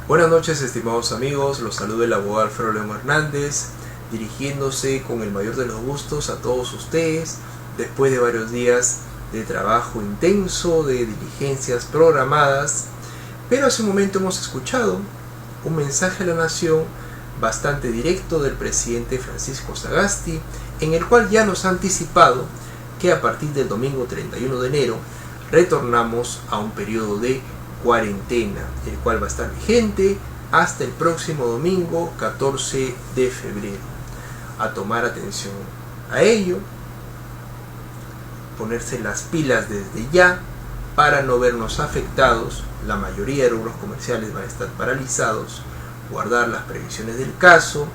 Buenas noches, estimados amigos, los saluda el abogado Alfredo León Hernández, dirigiéndose con el mayor de los gustos a todos ustedes, después de varios días de trabajo intenso, de diligencias programadas, pero hace un momento hemos escuchado un mensaje a la nación bastante directo del presidente Francisco Sagasti, en el cual ya nos ha anticipado que a partir del domingo 31 de enero retornamos a un periodo de cuarentena, el cual va a estar vigente hasta el próximo domingo 14 de febrero. A tomar atención a ello, ponerse las pilas desde ya para no vernos afectados. La mayoría de rubros comerciales van a estar paralizados, guardar las previsiones del caso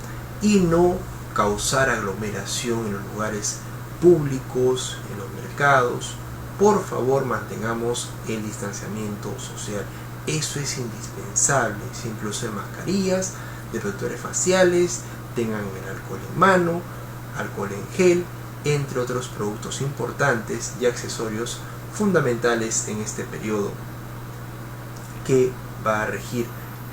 y no causar aglomeración en los lugares públicos, en los mercados. Por favor, mantengamos el distanciamiento social. Eso es indispensable. Siempre usen mascarillas, protectores faciales, tengan el alcohol en mano, alcohol en gel, entre otros productos importantes y accesorios fundamentales en este periodo que va a regir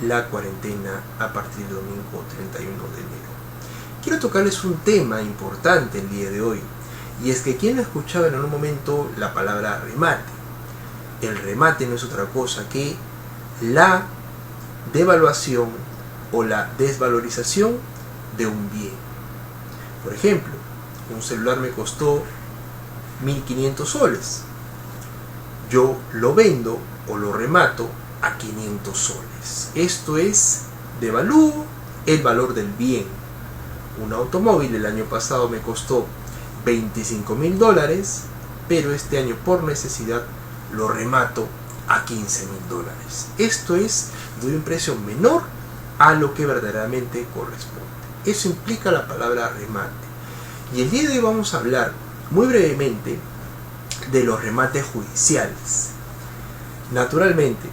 la cuarentena a partir del domingo 31 de enero. Quiero tocarles un tema importante el día de hoy, y es que quien escuchaba en un momento la palabra remate. El remate no es otra cosa que la devaluación o la desvalorización de un bien. Por ejemplo, un celular me costó 1500 soles. Yo lo vendo o lo remato a 500 soles. Esto es, devalúo el valor del bien. Un automóvil el año pasado me costó $25,000, pero este año por necesidad lo remato a $15,000. Esto es, doy un precio menor a lo que verdaderamente corresponde. Eso implica la palabra remate. Y el día de hoy vamos a hablar muy brevemente de los remates judiciales. Naturalmente,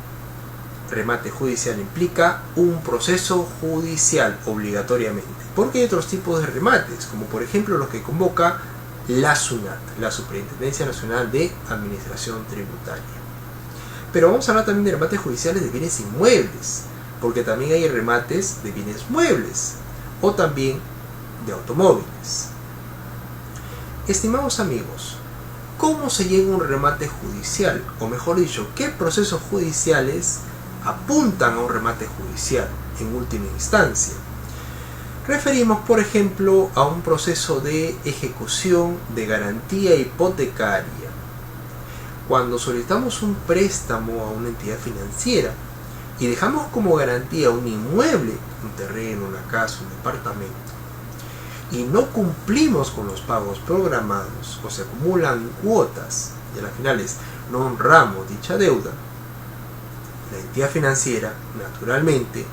remate judicial implica un proceso judicial obligatoriamente, porque hay otros tipos de remates, como por ejemplo los que convoca la SUNAT, la Superintendencia Nacional de Administración Tributaria. Pero vamos a hablar también de remates judiciales de bienes inmuebles, porque también hay remates de bienes muebles o también de automóviles. Estimados amigos, ¿cómo se llega a un remate judicial? O mejor dicho, ¿qué procesos judiciales apuntan a un remate judicial en última instancia? Referimos, por ejemplo, a un proceso de ejecución de garantía hipotecaria. Cuando solicitamos un préstamo a una entidad financiera y dejamos como garantía un inmueble, un terreno, una casa, un departamento, y no cumplimos con los pagos programados o se acumulan cuotas y a las finales no honramos dicha deuda, la entidad financiera naturalmente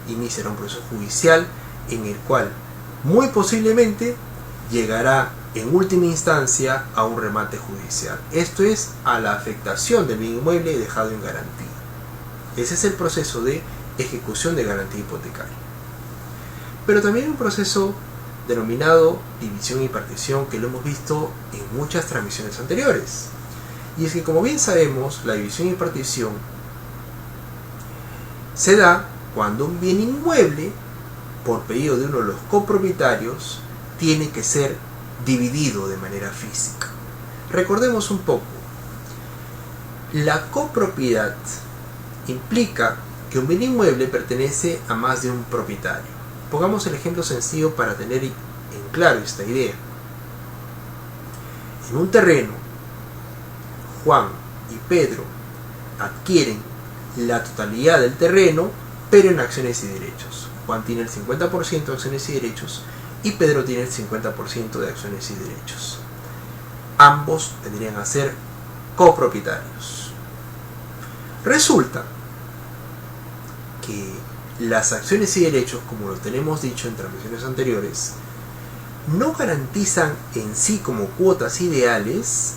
iniciará un proceso judicial en el cual muy posiblemente llegará en última instancia a un remate judicial. Esto es, a la afectación del bien inmueble dejado en garantía. Ese es el proceso de ejecución de garantía hipotecaria. Pero también hay un proceso denominado división y partición que lo hemos visto en muchas transmisiones anteriores. Y es que, como bien sabemos, la división y partición se da cuando un bien inmueble, por pedido de uno de los copropietarios, tiene que ser dividido de manera física. Recordemos un poco. La copropiedad implica que un bien inmueble pertenece a más de un propietario. Pongamos el ejemplo sencillo para tener en claro esta idea. En un terreno, Juan y Pedro adquieren la totalidad del terreno, pero en acciones y derechos. Juan tiene el 50% de acciones y derechos y Pedro tiene el 50% de acciones y derechos. Ambos vendrían a ser copropietarios. Resulta que las acciones y derechos, como lo tenemos dicho en transmisiones anteriores, no garantizan en sí como cuotas ideales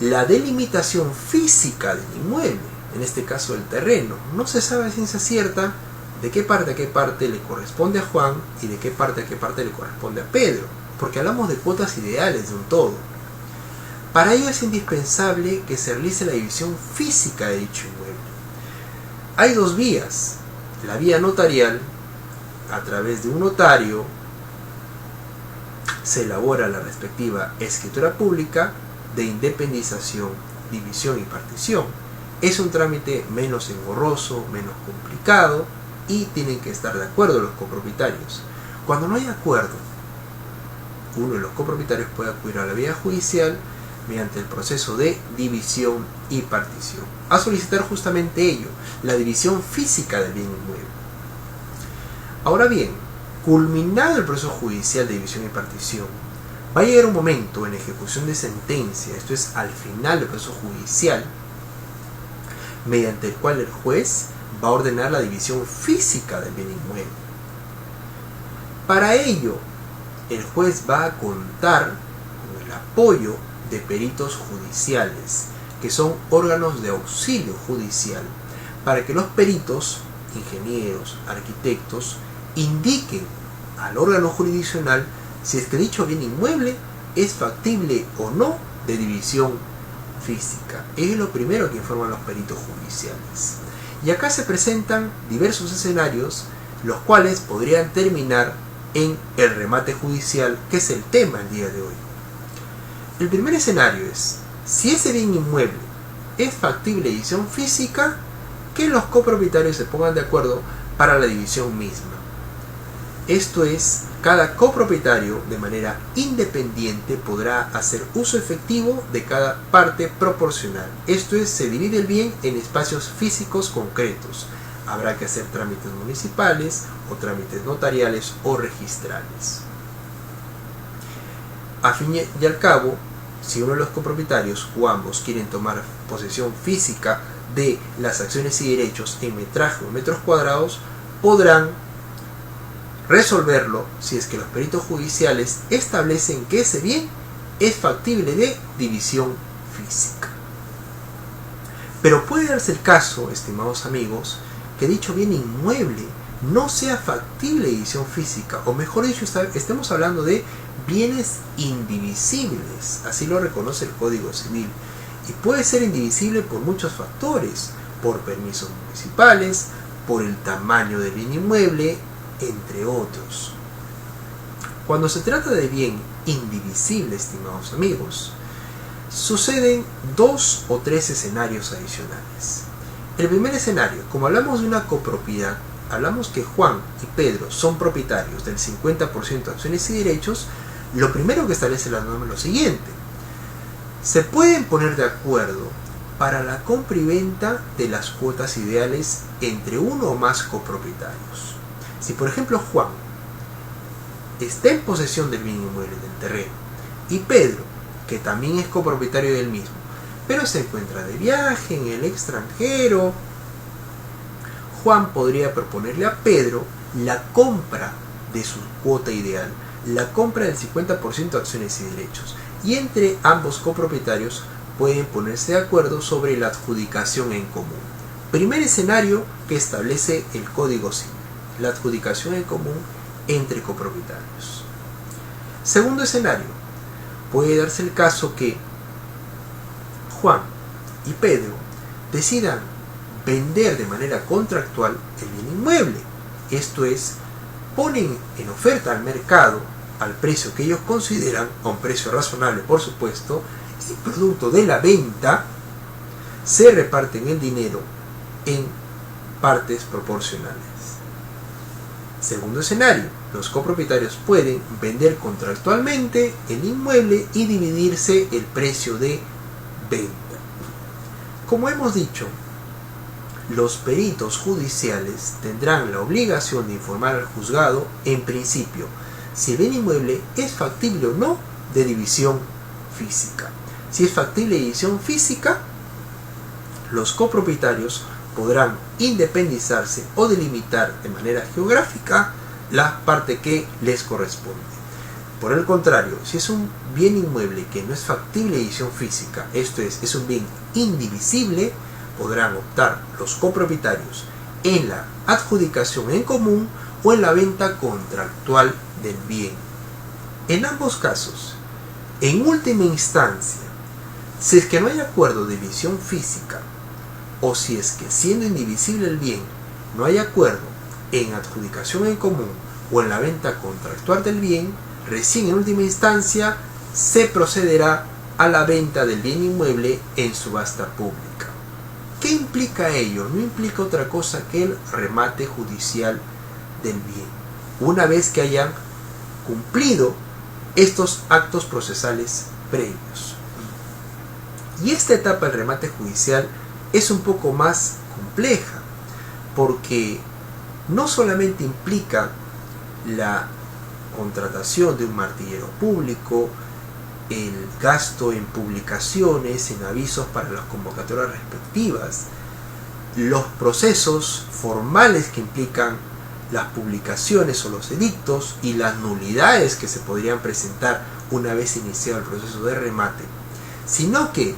la delimitación física del inmueble, en este caso del terreno. No se sabe a ciencia cierta de qué parte a qué parte le corresponde a Juan y de qué parte a qué parte le corresponde a Pedro, porque hablamos de cuotas ideales de un todo. Para ello es indispensable que se realice la división física de dicho inmueble. Hay dos vías. la vía notarial, a través de un notario, se elabora la respectiva escritura pública de independización, división y partición. Es un trámite menos engorroso, menos complicado y tienen que estar de acuerdo los copropietarios. Cuando no hay acuerdo, uno de los copropietarios puede acudir a la vía judicial mediante el proceso de división y partición, a solicitar justamente ello, la división física del bien inmueble. Ahora bien, culminado el proceso judicial de división y partición, va a llegar un momento en ejecución de sentencia, esto es al final del proceso judicial, mediante el cual el juez va a ordenar la división física del bien inmueble. Para ello, el juez va a contar con el apoyo de peritos judiciales, que son órganos de auxilio judicial, para que los peritos, ingenieros, arquitectos, indiquen al órgano jurisdiccional si es que dicho bien inmueble es factible o no de división física. Es lo primero que informan los peritos judiciales. Y acá se presentan diversos escenarios, los cuales podrían terminar en el remate judicial, que es el tema el día de hoy. El primer escenario es, si ese bien inmueble es factible de división física, que los copropietarios se pongan de acuerdo para la división misma. Esto es, cada copropietario de manera independiente podrá hacer uso efectivo de cada parte proporcional. Esto es, se divide el bien en espacios físicos concretos. Habrá que hacer trámites municipales o trámites notariales o registrales. A fin y al cabo, si uno de los copropietarios o ambos quieren tomar posesión física de las acciones y derechos en metraje o metros cuadrados, podrán resolverlo si es que los peritos judiciales establecen que ese bien es factible de división física. Pero puede darse el caso, estimados amigos, que dicho bien inmueble no sea factible de división física, o mejor dicho, estemos hablando de bienes indivisibles, así lo reconoce el Código Civil, y puede ser indivisible por muchos factores, por permisos municipales, por el tamaño del bien inmueble, entre otros. Cuando se trata de bien indivisible, estimados amigos, suceden 2 o 3 escenarios adicionales. El primer escenario, como hablamos de una copropiedad, hablamos que Juan y Pedro son propietarios del 50% de acciones y derechos, lo primero que establece la norma es lo siguiente: se pueden poner de acuerdo para la compra y venta de las cuotas ideales entre uno o más copropietarios. Si por ejemplo Juan está en posesión del bien inmueble, del terreno, y Pedro, que también es copropietario del mismo, pero se encuentra de viaje en el extranjero, Juan podría proponerle a Pedro la compra de su cuota ideal, la compra del 50% de acciones y derechos, y entre ambos copropietarios pueden ponerse de acuerdo sobre la adjudicación en común. Primer escenario que establece el Código Civil: la adjudicación en común entre copropietarios. Segundo escenario, puede darse el caso que Juan y Pedro decidan vender de manera contractual el bien inmueble. Esto es, ponen en oferta al mercado al precio que ellos consideran, a un precio razonable por supuesto, y producto de la venta se reparten el dinero en partes proporcionales. Segundo escenario, los copropietarios pueden vender contractualmente el inmueble y dividirse el precio de venta. Como hemos dicho, los peritos judiciales tendrán la obligación de informar al juzgado, en principio, si el bien inmueble es factible o no de división física. Si es factible de división física, los copropietarios podrán independizarse o delimitar de manera geográfica la parte que les corresponde. Por el contrario, si es un bien inmueble que no es factible de división física, esto es un bien indivisible, podrán optar los copropietarios en la adjudicación en común o en la venta contractual del bien. En ambos casos, en última instancia, si es que no hay acuerdo de división física, o si es que siendo indivisible el bien no hay acuerdo en adjudicación en común o en la venta contractual del bien, recién en última instancia se procederá a la venta del bien inmueble en subasta pública. ¿Qué implica ello? No implica otra cosa que el remate judicial del bien, una vez que hayan cumplido estos actos procesales previos. Y esta etapa del remate judicial es un poco más compleja, porque no solamente implica la contratación de un martillero público, el gasto en publicaciones, en avisos para las convocatorias respectivas, los procesos formales que implican las publicaciones o los edictos y las nulidades que se podrían presentar una vez iniciado el proceso de remate, sino que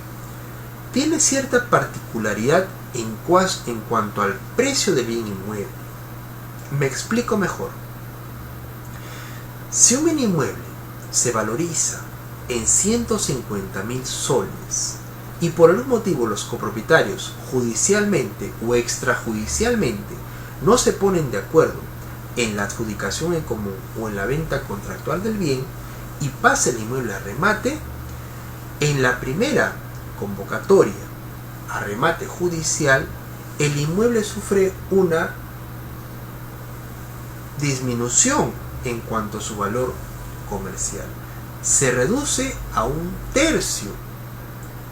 tiene cierta particularidad en cuanto al precio del bien inmueble. Me explico mejor. Si un bien inmueble se valoriza en 150.000 soles y por algún motivo los copropietarios judicialmente o extrajudicialmente no se ponen de acuerdo en la adjudicación en común o en la venta contractual del bien y pasa el inmueble a remate, en la primera convocatoria a remate judicial el inmueble sufre una disminución en cuanto a su valor comercial. Se reduce a 1/3.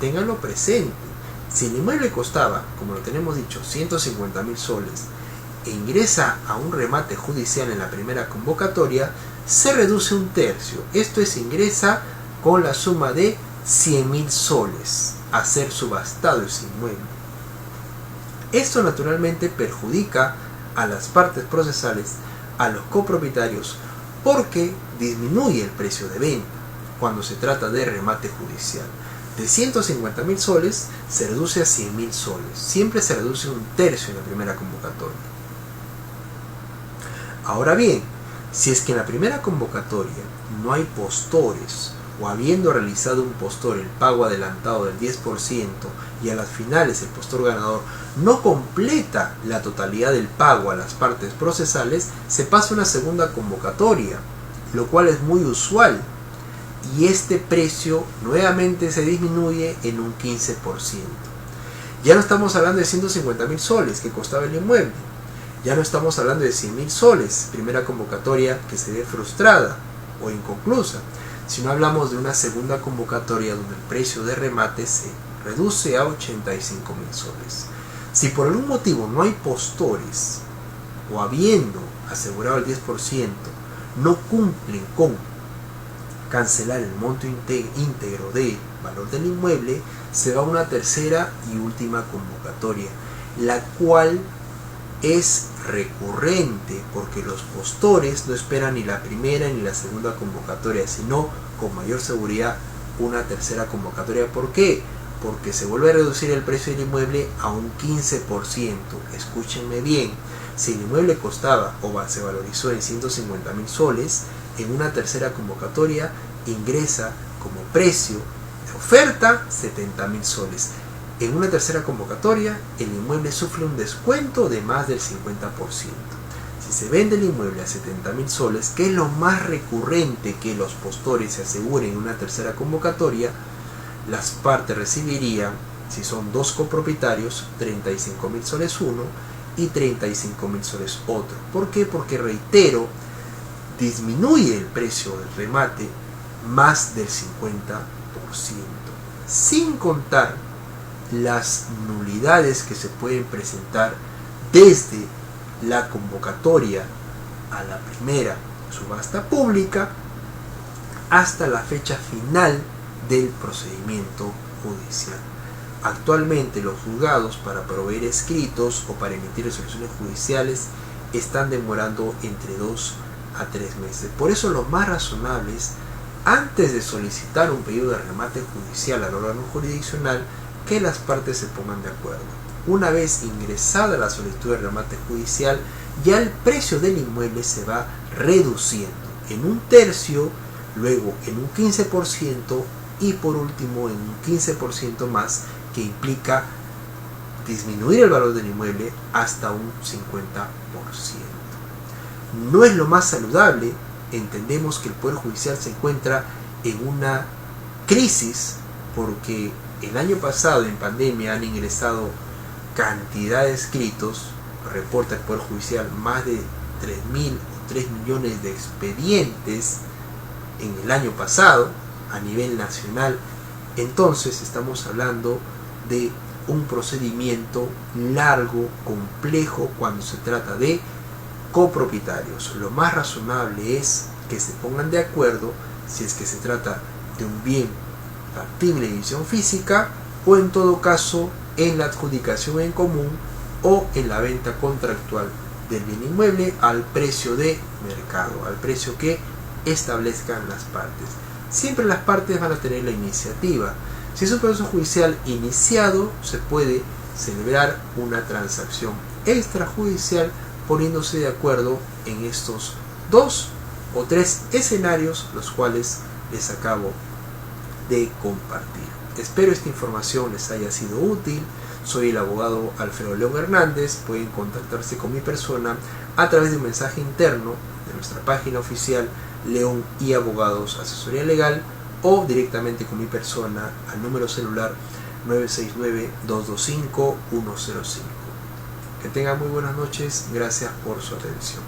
Ténganlo presente. Si el inmueble costaba, como lo tenemos dicho, 150.000 soles e ingresa a un remate judicial en la primera convocatoria, se reduce 1/3. Esto es, ingresa con la suma de 100.000 soles a ser subastado ese inmueble. Esto naturalmente perjudica a las partes procesales, a los copropietarios, porque disminuye el precio de venta cuando se trata de remate judicial. De 150.000 soles se reduce a 100.000 soles. Siempre se reduce 1/3 en la primera convocatoria. Ahora bien, si es que en la primera convocatoria no hay postores, o habiendo realizado un postor el pago adelantado del 10% y a las finales el postor ganador no completa la totalidad del pago a las partes procesales, se pasa una segunda convocatoria, lo cual es muy usual, y este precio nuevamente se disminuye en un 15%. Ya no estamos hablando de 150.000 soles que costaba el inmueble, ya no estamos hablando de 100.000 soles, primera convocatoria que se ve frustrada o inconclusa, sino hablamos de una segunda convocatoria donde el precio de remate se reduce a 85.000 soles. Si por algún motivo no hay postores o habiendo asegurado el 10% no cumplen con cancelar el monto íntegro del valor del inmueble, se va a una tercera y última convocatoria, la cual es recurrente porque los postores no esperan ni la primera ni la segunda convocatoria, sino con mayor seguridad una tercera convocatoria. ¿Por qué? Porque se vuelve a reducir el precio del inmueble a un 15%. Escúchenme bien, si el inmueble costaba o se valorizó en 150.000 soles, en una tercera convocatoria ingresa como precio de oferta 70.000 soles. En una tercera convocatoria, el inmueble sufre un descuento de más del 50%. Si se vende el inmueble a 70.000 soles, que es lo más recurrente que los postores se aseguren en una tercera convocatoria, las partes recibirían, si son dos copropietarios, 35.000 soles uno y 35.000 soles otro. ¿Por qué? Porque, reitero, disminuye el precio del remate más del 50%, sin contar las nulidades que se pueden presentar desde la convocatoria a la primera subasta pública hasta la fecha final del procedimiento judicial. Actualmente los juzgados, para proveer escritos o para emitir resoluciones judiciales, están demorando entre 2 a 3 meses. Por eso lo más razonable es, antes de solicitar un pedido de remate judicial al órgano jurisdiccional, que las partes se pongan de acuerdo. Una vez ingresada la solicitud de remate judicial, ya el precio del inmueble se va reduciendo en 1/3, luego en un 15% y por último en un 15% más, que implica disminuir el valor del inmueble hasta un 50%. no es lo más saludable. Entendemos que el Poder Judicial se encuentra en una crisis porque el año pasado en pandemia han ingresado cantidad de escritos, reporta el Poder Judicial, más de 3.000 o 3 millones de expedientes en el año pasado a nivel nacional. Entonces estamos hablando de un procedimiento largo, complejo cuando se trata de copropietarios. Lo más razonable es que se pongan de acuerdo si es que se trata de un bien factible de división física o en todo caso en la adjudicación en común o en la venta contractual del bien inmueble al precio de mercado, al precio que establezcan las partes. Siempre las partes van a tener la iniciativa. Si es un proceso judicial iniciado, se puede celebrar una transacción extrajudicial poniéndose de acuerdo en estos 2 o 3 escenarios, los cuales les acabo de compartir. Espero esta información les haya sido útil. Soy el abogado Alfredo León Hernández. Pueden contactarse con mi persona a través de un mensaje interno de nuestra página oficial León y Abogados Asesoría Legal o directamente con mi persona al número celular 969-225-105. Que tengan muy buenas noches. Gracias por su atención.